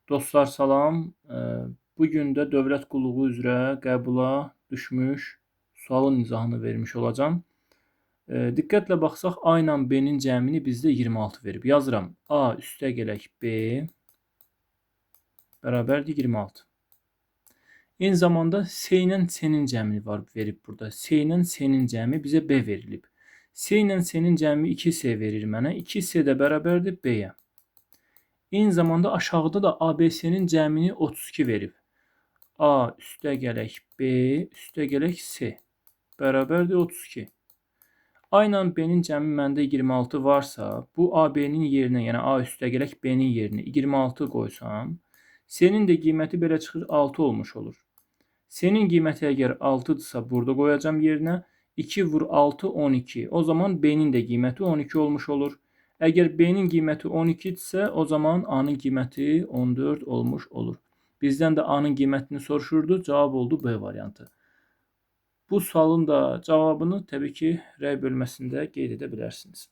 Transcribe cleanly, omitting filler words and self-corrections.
Dostlar salam. Bugün də dövlət qulluğu üzrə qəbula düşmüş sualın izahını vermiş olacağam. Diqqətlə baxsaq, A ilə B-nin cəmini bizdə 26 verib. Yazıram. A üstəgələk B bərabərdir 26. Eyni zamanda S ilə C-nin cəmini var verib burada. S ilə C-nin cəmi bizə B verilib. S ilə C-nin cəmi 2S verir mənə. 2S də bərabərdir B-yə. Eyni zamanda aşağıda da ABC-nin cəmini 32 verib. A üstəgələk B üstəgələk C bərabərdir 32. A ilə B-nin cəmi məndə 26 varsa, bu AB-nin yerinə, yəni A üstəgələk B-nin yerinə 26 qoysam, C-nin də qiyməti belə çıxır 6 olmuş olur. C-nin qiyməti əgər 6-dırsa, burada qoyacam yerinə 2 vur 6 12. O zaman B-nin də qiyməti 12 olmuş olur. Əgər B-nin qiyməti 12-dirsə, o zaman A-nın qiyməti 14 olmuş olur. Bizdən də A-nın qiymətini soruşurdu. Cavab oldu B variantı. Bu sualın da cavabını təbii ki, rəy bölməsində qeyd edə bilərsiniz.